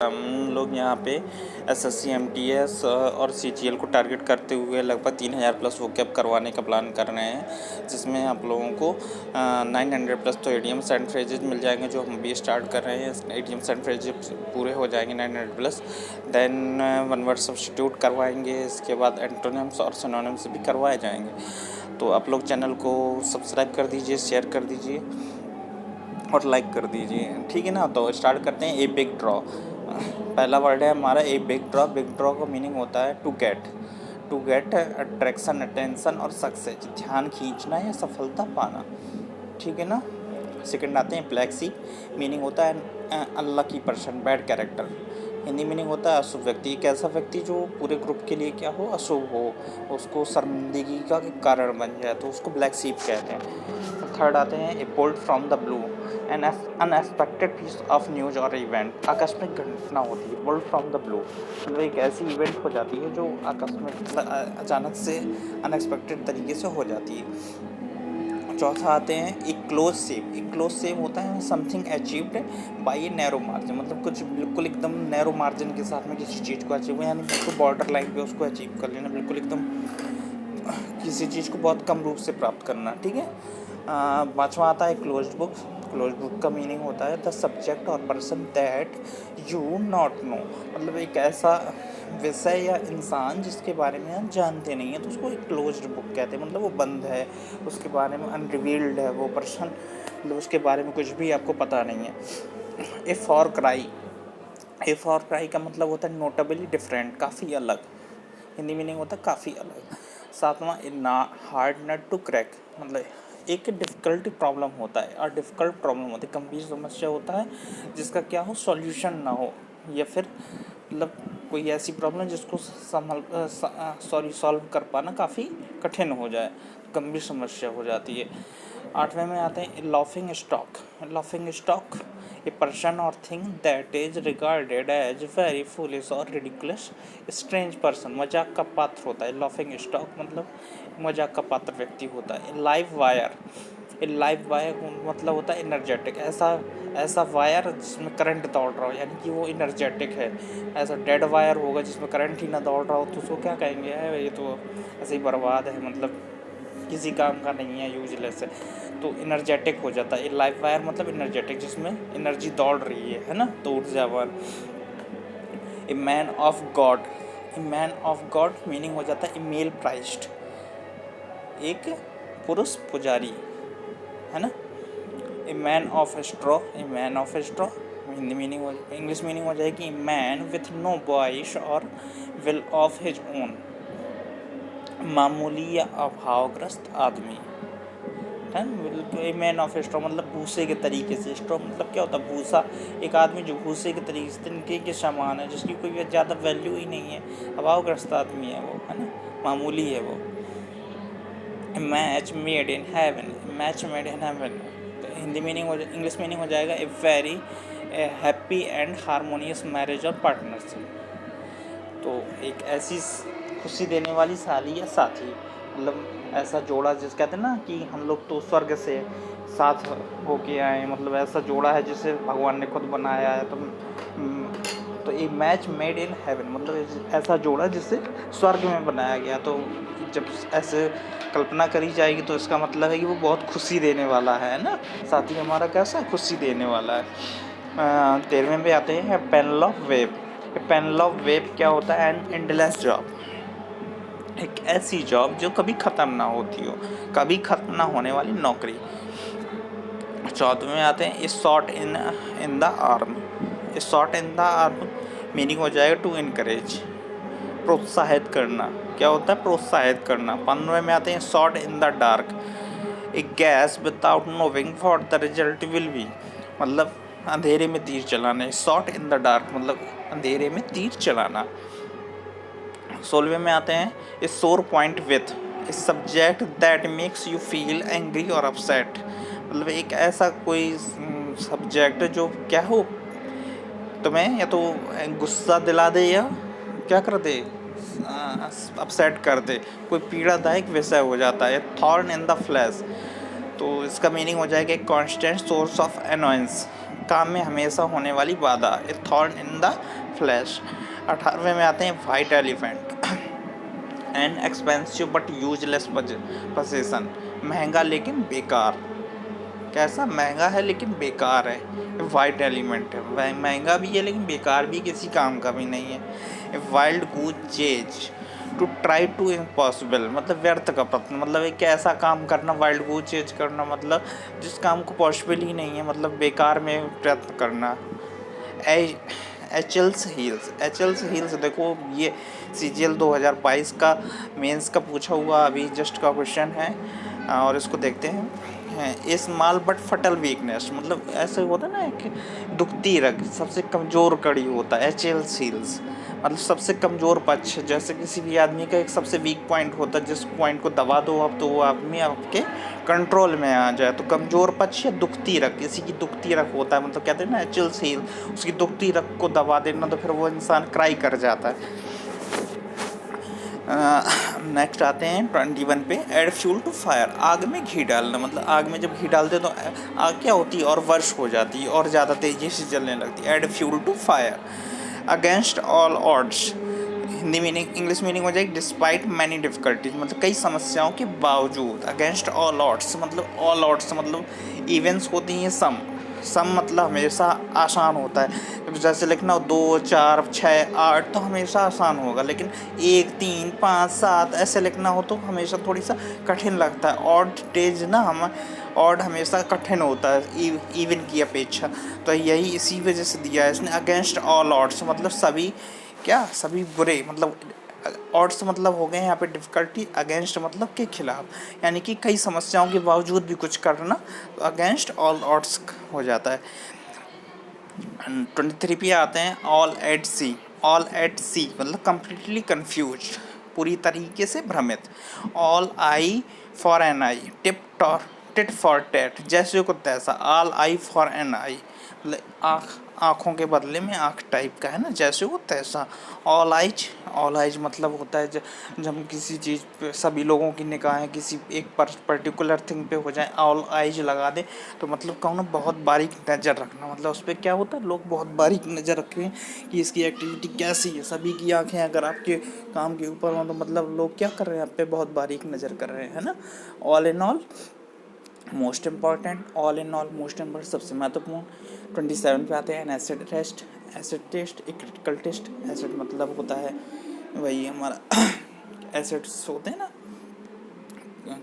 हम लोग यहाँ पे एसएससी एमटीएस और सीजीएल को टारगेट करते हुए लगभग 3000 प्लस वोकैब करवाने का प्लान कर रहे हैं, जिसमें आप लोगों को 900 प्लस तो एडीएम्स एंड फ्रेजेज मिल जाएंगे, जो हम भी स्टार्ट कर रहे हैं। एडीएम्स एंड फ्रेजेज पूरे हो जाएंगे 900 plus, then one word substitute करवाएंगे, इसके बाद एंटोनिम्स और सिनोनिम्स भी करवाए जाएंगे। तो आप लोग चैनल को सब्सक्राइब कर दीजिए, शेयर कर दीजिए और लाइक कर दीजिए, ठीक है ना। तो स्टार्ट करते हैं। ए बिग ड्रॉ, पहला वर्ड है हमारा a big draw. Big draw का मीनिंग होता है टू गेट अट्रैक्शन, अटेंशन और सक्सेस, ध्यान खींचना या सफलता पाना, ठीक है ना। सेकंड आते हैं ब्लैक शीप, मीनिंग होता है unlucky person, bad character. Hindi meaning होता है अशुभ व्यक्ति, एक ऐसा व्यक्ति जो पूरे ग्रुप के लिए क्या हो, अशुभ हो, उसको शर्मिंदगी का कारण बन जाए, तो उसको ब्लैक शीप कहते हैं। थर्ड आते हैं a bolt from the blue, an unexpected piece of news और इवेंट, आकस्मिक घटना होती है। बोल्ट फ्रॉम द ब्लू मतलब एक ऐसी इवेंट हो जाती है जो आकस्मिक, अचानक से, अनएक्सपेक्टेड तरीके से हो जाती है। चौथा आते हैं एक क्लोज सेव। एक क्लोज सेव होता है something achieved by a narrow margin, मतलब कुछ बिल्कुल एकदम नैरो मार्जिन के साथ में किसी चीज़ को अचीव, यानी बिल्कुल बॉर्डर लाइन पे उसको अचीव कर लेना, बिल्कुल एकदम किसी चीज़ को बहुत कम रूप से प्राप्त करना, ठीक है। पाँचवा आता है क्लोज्ड बुक। क्लोज बुक का मीनिंग होता है द सब्जेक्ट और person that you not know, मतलब एक ऐसा विषय या इंसान जिसके बारे में आप जानते नहीं हैं, तो उसको एक क्लोज्ड बुक कहते हैं, मतलब वो बंद है, उसके बारे में अनरिवील्ड है वो पर्सन, मतलब उसके बारे में कुछ भी आपको पता नहीं है। A for cry, A for cry का मतलब होता है नोटेबली डिफरेंट, काफ़ी अलग, हिंदी मीनिंग होता है काफ़ी अलग। सातवां ए ना हार्ड नट टू क्रैक, मतलब एक डिफ़िकल्टी प्रॉब्लम होता है और डिफ़िकल्ट प्रॉब्लम होती है, गंभीर समस्या होता है जिसका क्या हो, सॉल्यूशन ना हो, या फिर मतलब कोई ऐसी प्रॉब्लम जिसको सॉल्व कर पाना काफ़ी कठिन हो जाए, गंभीर समस्या हो जाती है। आठवें में आते हैं laughing stock. Laughing stock a person और thing that is regarded as very foolish और रिडिकुलस स्ट्रेंज पर्सन, मजाक का पात्र होता है। लाफिंग स्टॉक मतलब मजाक का पात्र व्यक्ति होता है। लाइव वायर, लाइव वायर मतलब होता है एनर्जेटिक, ऐसा वायर जिसमें करंट दौड़ रहा हो, यानी कि वो एनर्जेटिक है। ऐसा डेड वायर होगा जिसमें करंट ही ना दौड़ रहा हो तो उसको क्या कहेंगे, है ये तो ऐसे ही बर्बाद है, मतलब किसी काम का नहीं है, यूजलेस है, तो एनर्जेटिक हो जाता है। लाइव वायर मतलब एनर्जेटिक, जिसमें एनर्जी दौड़ रही है ना, तो ऊर्जावान। A man of God, a man of God meaning हो जाता है ए मेल प्राइस्ड, एक पुरुष पुजारी, है ना। A man of straw, a man of straw Hindi meaning हो, इंग्लिश मीनिंग हो जाएगी मैन विथ नो वॉइस और विल ऑफ हिज ओन, मामूली या अभावग्रस्त आदमी, है ना। ए मैन ऑफ स्ट्रॉ मतलब भूसे के तरीके से, स्ट्रॉ मतलब क्या होता है, भूसा, एक आदमी जो भूसे के तरीके से तिनके के समान है, जिसकी कोई ज़्यादा वैल्यू ही नहीं है, अभावग्रस्त आदमी है वो, है ना, मामूली है वो। Match made in heaven, match made in heaven तो हिंदी मीनिंग हो, इंग्लिश मीनिंग हो जाएगा a very happy and harmonious marriage और पार्टनरशिप, तो एक ऐसी खुशी देने वाली साली या साथी, मतलब ऐसा जोड़ा जिस कहते हैं ना कि हम लोग तो स्वर्ग से साथ होके आए, मतलब ऐसा जोड़ा है जिसे भगवान ने खुद बनाया है, तो ये मैच मेड इन हेवन मतलब ऐसा जोड़ा जिसे स्वर्ग में बनाया गया, तो जब ऐसे कल्पना करी जाएगी तो इसका मतलब है कि वो बहुत खुशी देने वाला है ना, साथी हमारा कैसा खुशी देने वाला है। 13वें पे आते हैं पेनलॉफ वेब। पेनलॉफ वेब क्या होता है, एन एंडलेस जॉब, एक ऐसी जॉब जो कभी ख़त्म ना होती हो, कभी ख़त्म ना होने वाली नौकरी। 14वें में आते हैं shot in the arm. Shot in the arm meaning हो जाएगा टू इनकरेज, प्रोत्साहित करना, क्या होता है, प्रोत्साहित करना। 15वें में आते हैं shot in the dark, A gas without knowing what the result will be, मतलब अंधेरे में तीर चलाना। शॉट इन द डार्क मतलब अंधेरे में तीर चलाना। 16वें में आते हैं ए सोर point with, a subject that makes you feel angry और अपसेट, मतलब एक ऐसा कोई सब्जेक्ट जो क्या हो, तुम्हें या तो गुस्सा दिला दे या क्या कर दे, अपसेट कर दे, कोई पीड़ादायक विषय हो जाता है। थॉर्न इन द फ्लैश, तो इसका मीनिंग हो जाएगा एक कांस्टेंट सोर्स ऑफ अनोयंस, काम में हमेशा होने वाली बाधा, ए थॉर्न इन द फ्लैश। 18वें में आते हैं white elephant, an expensive but useless position, महंगा लेकिन बेकार। कैसा? महंगा है लेकिन बेकार है, वाइट एलिमेंट है, महंगा भी है लेकिन बेकार भी, किसी काम का भी नहीं है। Wild goose chase, to try to impossible, मतलब व्यर्थ का प्रयत्न, मतलब एक ऐसा काम करना, वाइल्ड गूज चेज करना मतलब जिस काम को पॉसिबल ही नहीं है, मतलब बेकार में प्रयत्न करना। एचएल्स हील्स देखो, ये सीजीएल 2022 का मेंस का पूछा हुआ अभी जस्ट का क्वेश्चन है, और इसको देखते हैं। स्मॉल बट फटल वीकनेस, मतलब ऐसे होता है ना, एक दुखती रग, सबसे कमज़ोर कड़ी होता है एचएल्स हील्स, मतलब सबसे कमज़ोर पक्ष, जैसे किसी भी आदमी का एक सबसे वीक पॉइंट होता है, जिस पॉइंट को दबा दो आप तो वो आदमी आपके कंट्रोल में आ जाए, तो कमज़ोर पक्ष या दुखती रग, किसी की दुखती रग होता है, मतलब कहते हैं ना एचएल्स हील, उसकी दुखती रग को दबा देना तो फिर वो इंसान क्राई कर जाता है। नेक्स्ट आते हैं 21 पे, एड फ्यूल टू फायर, आग में घी डालना, मतलब आग में जब घी डालते तो आग क्या होती है, और वर्ष हो जाती है और ज़्यादा तेज़ी से जलने लगती है। Add fuel to fire, against all odds, Hindi meaning, English meaning हो जाएगी डिस्पाइट मैनी डिफ़िकल्टीज, मतलब कई समस्याओं के बावजूद। अगेंस्ट ऑल ऑड्स मतलब, ऑल ऑड्स मतलब इवेंट्स होती हैं सम मतलब हमेशा आसान होता है, जैसे लिखना हो 2 4 6 8 तो हमेशा आसान होगा, लेकिन 1 3 5 7 ऐसे लिखना हो तो हमेशा थोड़ी सा कठिन लगता है। ऑड डेज ना, हम ऑड हमेशा कठिन होता है इवन की अपेक्षा, तो यही इसी वजह से दिया है इसने। अगेंस्ट ऑल ऑड्स मतलब सभी, क्या, सभी बुरे, मतलब ऑड्स मतलब हो गए यहाँ पे डिफ़िकल्टी, अगेंस्ट मतलब के खिलाफ, यानी कि कई समस्याओं के बावजूद भी कुछ करना, तो अगेंस्ट ऑल ऑड्स हो जाता है। 23 पे आते हैं, all at sea, all at sea मतलब कम्प्लीटली कन्फ्यूज, पूरी तरीके से भ्रमित। All eye for an eye, tit for tat, जैसे को तैसा। All eye for an eye मतलब आँखों के बदले में आँख टाइप का है ना, जैसे वो तैसा। ऑल आइज मतलब होता है जब हम किसी चीज़ पे, सभी लोगों की निगाहें किसी एक पर्टिकुलर थिंग पे हो जाए, ऑल आइज लगा दे, तो मतलब कहो ना बहुत बारीक नज़र रखना, मतलब उस पर क्या होता है, लोग बहुत बारीक नज़र रख रहे हैं कि इसकी एक्टिविटी कैसी है। सभी की आँखें अगर आपके काम के ऊपर हो तो मतलब लोग क्या कर रहे हैं, आप पे बहुत बारीक नज़र कर रहे हैं ना। All in all most important, all in all most important, सबसे महत्वपूर्ण। 27 पे आते हैं एसिड टेस्ट, एसिड टेस्ट एक क्रिटिकल टेस्ट। एसिड मतलब होता है वही हमारा एसिड्स होते हैं ना,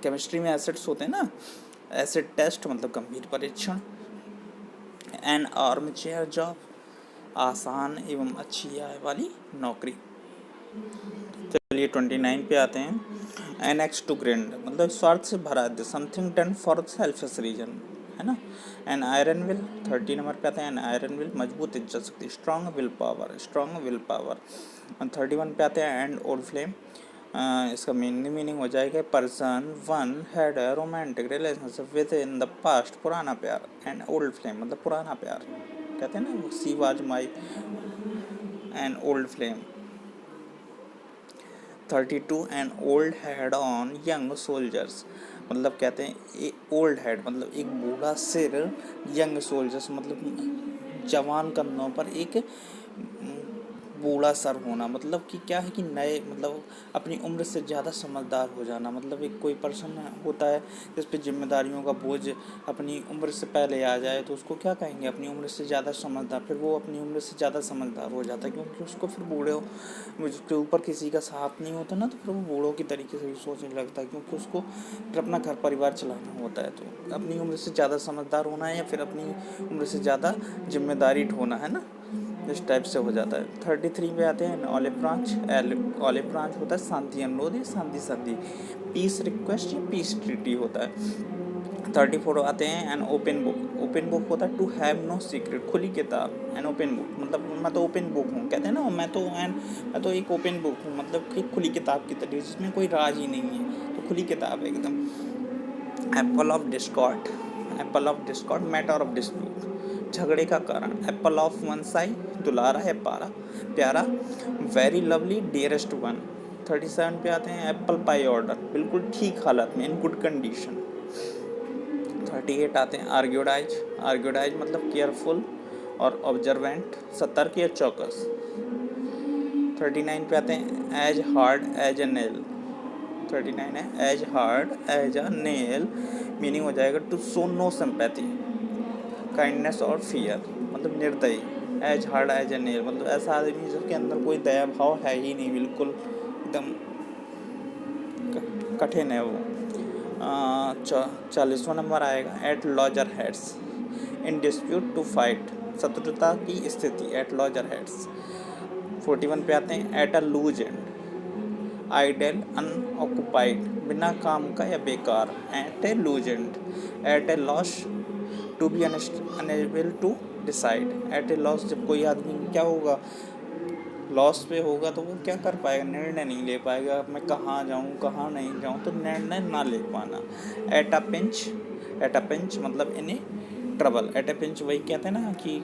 केमिस्ट्री में एसिड्स होते हैं ना। एसिड टेस्ट मतलब गंभीर परीक्षण। एन आर्म चेयर जॉब, आसान एवं अच्छी आय वाली नौकरी। चलिए 29 पे आते हैं, एन एक्स टू ग्रैंड मतलब स्वार्थ से भरा, something done for selfish reason, है ना। एन आयरन विल, 30 नंबर पे आते हैं, एन आयरन विल मजबूत इच्छा शक्ति, स्ट्रॉन्ग विल पावर। 31 पे आते हैं, एंड ओल्ड फ्लेम, इसका मीनिंग हो जाएगा, person one had a romantic relationship with in the past, पुराना प्यार। एंड ओल्ड फ्लेम मतलब पुराना प्यार, कहते हैं ना, she was my an old flame. 32 an old head on young soldiers, मतलब कहते हैं ओल्ड हेड मतलब एक बूढ़ा सिर, यंग सोल्जर्स मतलब जवान कंधों पर एक बूढ़ा सर होना, मतलब कि क्या है कि नए, मतलब अपनी उम्र से ज़्यादा समझदार हो जाना, मतलब एक कोई पर्सन होता है जिस पे जिम्मेदारियों का बोझ अपनी उम्र से पहले आ जाए तो उसको क्या कहेंगे, अपनी उम्र से ज़्यादा समझदार। फिर वो अपनी उम्र से ज़्यादा समझदार हो जाता है, क्योंकि उसको फिर बूढ़े उसके ऊपर किसी का साथ नहीं होता ना, तो फिर वो बूढ़ों की तरीके से भी सोचने लगता है, क्योंकि उसको फिर अपना घर परिवार चलाना होता है। तो अपनी उम्र से ज़्यादा समझदार होना है या फिर अपनी उम्र से ज़्यादा जिम्मेदारी ढोना है ना, इस टाइप से हो जाता है। 33 पे आते हैं, ऑलिव ब्रांच होता है शांति अनुरोध या शांति संधि, पीस रिक्वेस्ट या पीस ट्रीटी होता है। 34 आते हैं, एन ओपन बुक होता है टू हैव नो सीक्रेट, खुली किताब। एन ओपन बुक मतलब मैं तो ओपन बुक हूँ, कहते हैं ना, मैं तो एक ओपन बुक हूँ, मतलब कि खुली किताब की तरह जिसमें कोई राज ही नहीं है, तो खुली किताब है एकदम। Apple of Discord matter of dispute, झगड़े का कारण। एप्पल ऑफ वन साइड, दुलारा है प्यारा। Very lovely, dearest one. 37 पे आते हैं, एप्पल पाई ऑर्डर, बिल्कुल ठीक हालत में, इन गुड कंडीशन। 38 आते हैं आर्ग्यूडाइज। आर्ग्यूडाइज मतलब केयरफुल और ऑब्जर्वेंट, सतर्क या चौकस। 39 पे आते हैं as hard as a nail. 39 है as hard as a nail, meaning हो जाएगा to show no sympathy, kindness और फियर, मतलब निर्दयी। As hard as a nail मतलब ऐसा आदमी जिसके अंदर कोई दया भाव है ही नहीं, बिल्कुल एकदम कठिन है वो। 40वां नंबर आएगा at loggerheads, in dispute to fight, शत्रुता की स्थिति, एट लॉजर हेड्स। 41 पे आते हैं at a loose end, idle unoccupied, बिना काम का या बेकार, at a loose end, at a loss to be unable to decide. At a loss जब कोई आदमी क्या होगा, लॉस पे होगा तो वो क्या कर पाएगा, निर्णय नहीं ले पाएगा, मैं कहाँ जाऊँ कहाँ नहीं जाऊँ, तो निर्णय ना ले पाना। At a pinch, at a pinch मतलब in trouble. At a pinch वही कहते हैं ना कि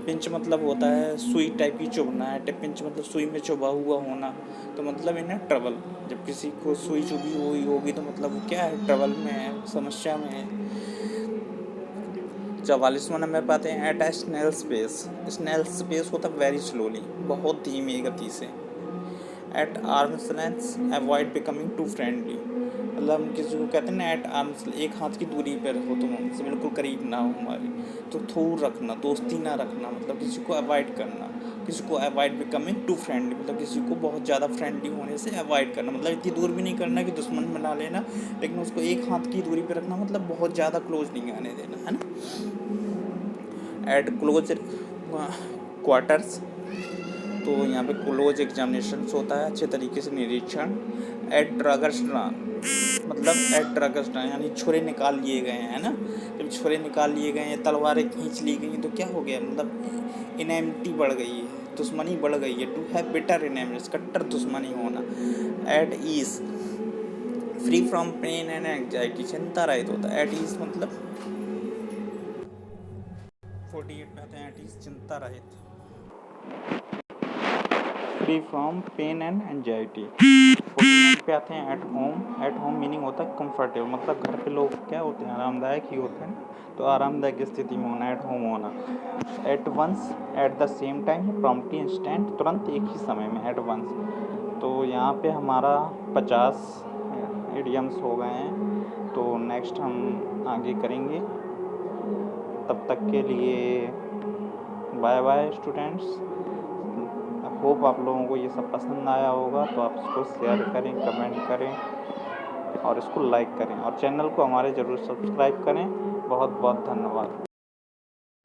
पिंच मतलब होता है सुई टाइप की चुभना, एट ए पिंच मतलब सुई में चुभा हुआ होना, तो मतलब इन्हें ट्रबल। जब किसी को सुई चुभी हुई होगी तो मतलब वो क्या है, ट्रबल में है, समस्या में है। 44वां नंबर पर आते हैं at a snail space. Snail space होता है वेरी स्लोली, बहुत धीमी गति से। At arms length avoid becoming too friendly, मतलब हम किसी को कहते हैं ना एट आर्म्स, एक हाथ की दूरी पर हो, तुम हमसे बिल्कुल करीब ना हो हमारी, तो दूर रखना, दोस्ती ना रखना, मतलब किसी को अवॉइड करना। किसी को अवॉइड बिकमिंग टू फ्रेंडली मतलब किसी को बहुत ज़्यादा फ्रेंडली होने से अवॉइड करना, मतलब इतनी दूर भी नहीं करना कि दुश्मन बना लेना, लेकिन उसको एक हाथ की दूरी पर रखना, मतलब बहुत ज़्यादा क्लोज नहीं आने देना, है ना। एट क्लोज क्वार्टर्स, तो यहाँ पे क्लोज एग्जामिनेशन होता है, अच्छे तरीके से निरीक्षण। एट ड्रगस्टान मतलब एट ड्रगस्टान यानी छुरे निकाल लिए गए हैं, है ना। जब छुरे निकाल लिए गए हैं, तलवारें खींच ली गई तो क्या हो गया, मतलब इनेमिटी बढ़ गई है, दुश्मनी बढ़ गई है। टू हैव बिटर इनेमिटी, कट्टर दुश्मनी होना। At ease free from pain and anxiety, चिंता रहित होता है। एट ईज मतलब 48 में आते हैं एट ईज, चिंता रहित, free from pain and anxiety. 49 पे आते हैं at home. At home meaning होता है कंफर्टेबल, मतलब घर पे लोग क्या होते हैं, आरामदायक ही होते हैं, तो आरामदायक स्थिति में होना, एट होम होना। At once at the same time, promptly instant, तुरंत एक ही समय में, एट वंस। तो यहाँ पे हमारा 50 इडियम्स हो गए हैं, तो नेक्स्ट हम आगे करेंगे। तब तक के लिए बाय बाय स्टूडेंट्स। होप आप लोगों को ये सब पसंद आया होगा, तो आप इसको शेयर करें, कमेंट करें और इसको लाइक करें, और चैनल को हमारे ज़रूर सब्सक्राइब करें। बहुत बहुत धन्यवाद।